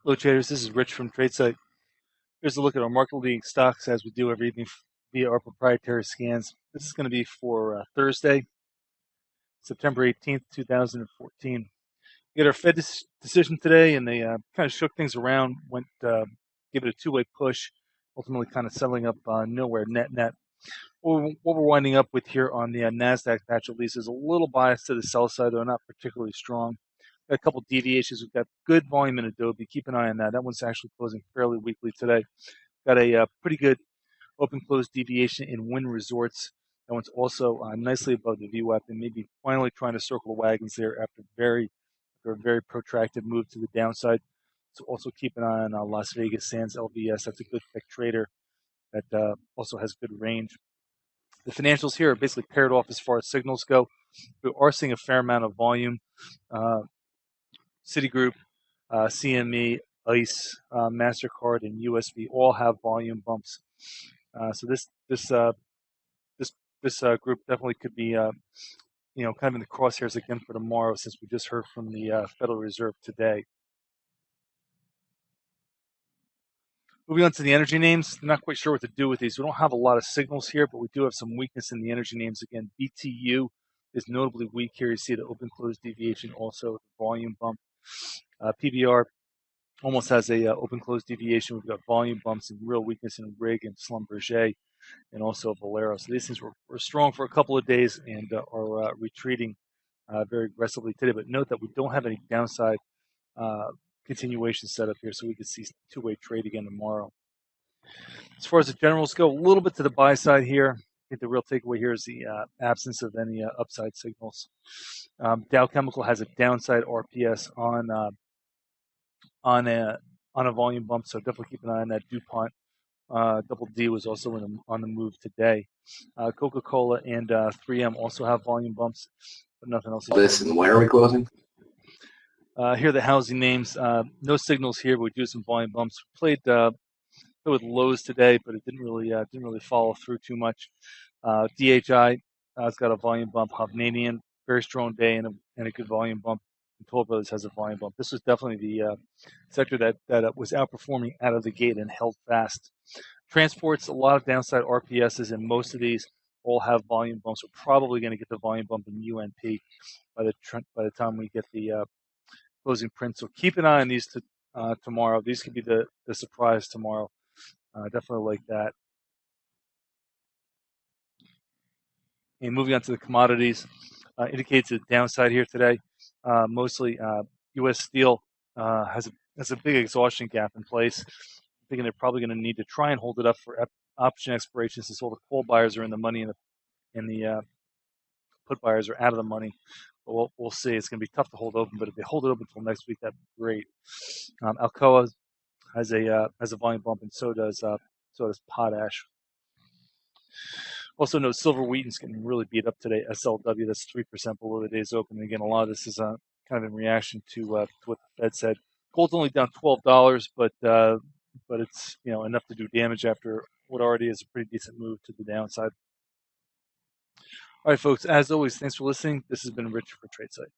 Hello traders, this is Rich from tradesight. Here's a look at our market leading stocks as we do every evening via our proprietary scans. This is going to be for Thursday, September 18th, 2014. We had our Fed decision today, and they kind of shook things around, gave it a two-way push, ultimately kind of settling up nowhere net. What we're winding up with here on the NASDAQ patch at least is a little bias to the sell side, though not particularly strong. Got a couple deviations. We've got good volume in Adobe. Keep an eye on that. That one's actually closing fairly weakly today. Got a pretty good open close deviation in Wynn Resorts. That one's also nicely above the VWAP and maybe finally trying to circle the wagons there after a very protracted move to the downside. So also keep an eye on Las Vegas Sands LVS. That's a good pick trader that also has good range. The financials here are basically paired off as far as signals go. We are seeing a fair amount of volume. Citigroup, CME, ICE, MasterCard, and USB all have volume bumps. So this group definitely could be kind of in the crosshairs again for tomorrow, since we just heard from the Federal Reserve today. Moving on to the energy names, I'm not quite sure what to do with these. We don't have a lot of signals here, but we do have some weakness in the energy names. Again, BTU is notably weak here. You see the open close deviation, also the volume bump. PBR almost has a open close deviation. We've got volume bumps and real weakness in RIG and Schlumberger and also Valero. So these things were strong for a couple of days and are retreating very aggressively today. But note that we don't have any downside continuation set up here, so we could see two-way trade again tomorrow. As far as the generals go, a little bit to the buy side here. I think the real takeaway here is the absence of any upside signals. Dow Chemical has a downside RPS on a volume bump, so definitely keep an eye on that. DuPont Double D was also on the move today. Coca-Cola and 3M also have volume bumps, but nothing else. And when are we closing? Here are the housing names. No signals here, but we do some volume bumps. Played with lows today, but it didn't really follow through too much. DHI has got a volume bump. Hovnanian, very strong day and a good volume bump. And Toll Brothers has a volume bump. This was definitely the sector that was outperforming out of the gate and held fast. Transports, a lot of downside RPSs, and most of these all have volume bumps. We're probably going to get the volume bump in UNP by the time we get the closing print. So keep an eye on these tomorrow. These could be the surprise tomorrow. Definitely like that. And moving on to the commodities, indicates a downside here today. Mostly U.S. Steel has a big exhaustion gap in place. I'm thinking they're probably going to need to try and hold it up for option expirations, since all the call buyers are in the money and the put buyers are out of the money. But we'll see. It's going to be tough to hold open, but if they hold it open until next week, that'd be great. Alcoa has a volume bump, and so does potash. Also note silver wheaton's getting really beat up today. SLW, that's 3% below the day's open. And again, a lot of this is kind of in reaction to what the Fed said. Gold's only down $12, but it's enough to do damage after what already is a pretty decent move to the downside. All right, folks. As always, thanks for listening. This has been Rich for tradesight.